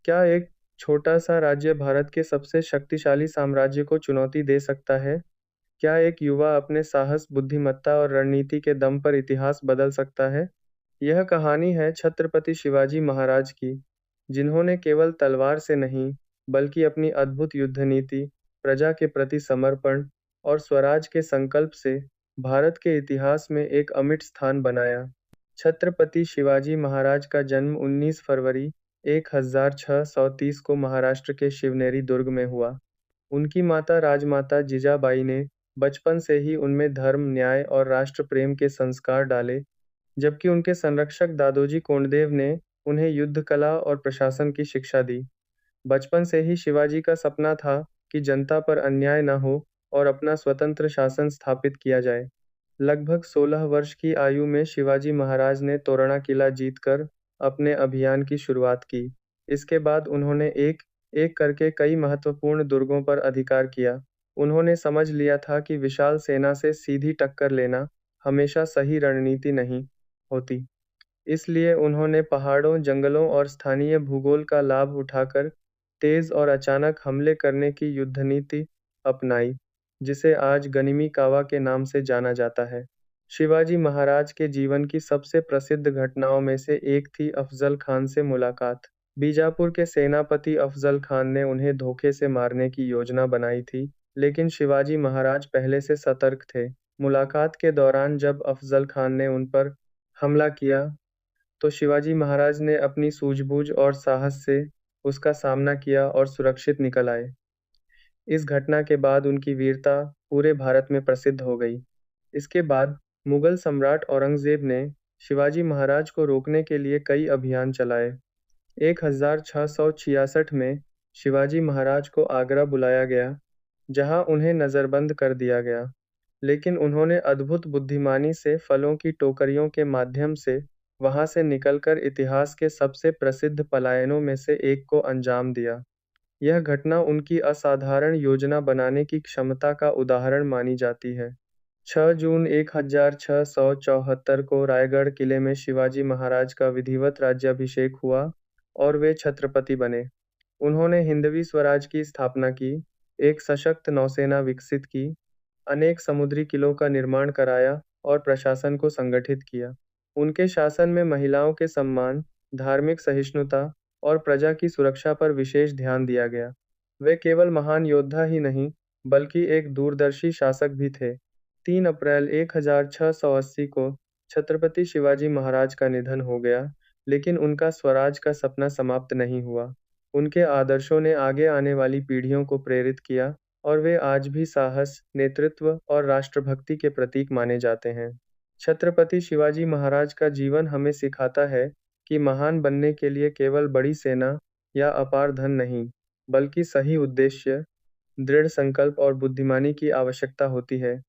क्या एक छोटा-सा राज्य भारत के सबसे शक्तिशाली साम्राज्य को चुनौती दे सकता है? क्या एक युवा अपने साहस, बुद्धिमत्ता और रणनीति के दम पर इतिहास बदल सकता है? यह कहानी है छत्रपति शिवाजी महाराज की, जिन्होंने केवल तलवार से नहीं, बल्कि अपनी अद्भुत युद्ध नीति, प्रजा के प्रति समर्पण और स्वराज के संकल्प से भारत के इतिहास में एक अमिट स्थान बनाया। छत्रपति शिवाजी महाराज का जन्म 19 फरवरी 1630 को महाराष्ट्र के शिवनेरी दुर्ग में हुआ। उनकी माता राजमाता जिजाबाई ने बचपन से ही उनमें धर्म, न्याय और राष्ट्र प्रेम के संस्कार डाले, जबकि उनके संरक्षक दादोजी कोंडदेव ने उन्हें युद्ध कला और प्रशासन की शिक्षा दी। बचपन से ही शिवाजी का सपना था कि जनता पर अन्याय न हो और अपना स्वतंत्र शासन स्थापित किया जाए। लगभग 16 वर्ष की आयु में शिवाजी महाराज ने तोरणा किला जीतकर अपने अभियान की शुरुआत की। इसके बाद उन्होंने एक एक करके कई महत्वपूर्ण दुर्गों पर अधिकार किया। उन्होंने समझ लिया था कि विशाल सेना से सीधी टक्कर लेना हमेशा सही रणनीति नहीं होती। इसलिए उन्होंने पहाड़ों, जंगलों और स्थानीय भूगोल का लाभ उठाकर तेज और अचानक हमले करने की युद्ध नीति अपनाई, जिसे आज गनिमी कावा के नाम से जाना जाता है। शिवाजी महाराज के जीवन की सबसे प्रसिद्ध घटनाओं में से एक थी अफजल खान से मुलाकात। बीजापुर के सेनापति अफजल खान ने उन्हें धोखे से मारने की योजना बनाई थी, लेकिन शिवाजी महाराज पहले से सतर्क थे। मुलाकात के दौरान जब अफजल खान ने उन पर हमला किया, तो शिवाजी महाराज ने अपनी सूझबूझ और साहस से उसका सामना किया और सुरक्षित निकल आए। इस घटना के बाद उनकी वीरता पूरे भारत में प्रसिद्ध हो गई। इसके बाद मुगल सम्राट औरंगजेब ने शिवाजी महाराज को रोकने के लिए कई अभियान चलाए। 1666 में शिवाजी महाराज को आगरा बुलाया गया, जहां उन्हें नजरबंद कर दिया गया। लेकिन उन्होंने अद्भुत बुद्धिमानी से फलों की टोकरियों के माध्यम से वहां से निकलकर इतिहास के सबसे प्रसिद्ध पलायनों में से एक को अंजाम दिया। यह घटना उनकी असाधारण योजना बनाने की क्षमता का उदाहरण मानी जाती है। 6 जून 1674 को रायगढ़ किले में शिवाजी महाराज का विधिवत राज्याभिषेक हुआ और वे छत्रपति बने। उन्होंने हिंदवी स्वराज की स्थापना की, एक सशक्त नौसेना विकसित की, अनेक समुद्री किलों का निर्माण कराया और प्रशासन को संगठित किया। उनके शासन में महिलाओं के सम्मान, धार्मिक सहिष्णुता और प्रजा की सुरक्षा पर विशेष ध्यान दिया गया। वे केवल महान योद्धा ही नहीं, बल्कि एक दूरदर्शी शासक भी थे। 3 अप्रैल 1680 को छत्रपति शिवाजी महाराज का निधन हो गया, लेकिन उनका स्वराज का सपना समाप्त नहीं हुआ। उनके आदर्शों ने आगे आने वाली पीढ़ियों को प्रेरित किया और वे आज भी साहस, नेतृत्व और राष्ट्रभक्ति के प्रतीक माने जाते हैं। छत्रपति शिवाजी महाराज का जीवन हमें सिखाता है कि महान बनने के लिए केवल बड़ी सेना या अपार धन नहीं, बल्कि सही उद्देश्य, दृढ़ संकल्प और बुद्धिमानी की आवश्यकता होती है।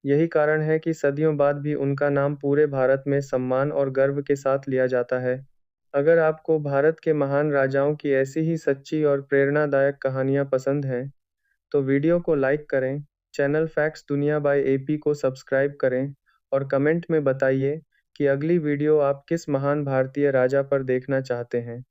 यही कारण है कि सदियों बाद भी उनका नाम पूरे भारत में सम्मान और गर्व के साथ लिया जाता है। अगर आपको भारत के महान राजाओं की ऐसी ही सच्ची और प्रेरणादायक कहानियां पसंद हैं, तो वीडियो को लाइक करें, चैनल फैक्ट्स दुनिया बाय एपी को सब्सक्राइब करें और कमेंट में बताइए कि अगली वीडियो आप किस महान भारतीय राजा पर देखना चाहते हैं।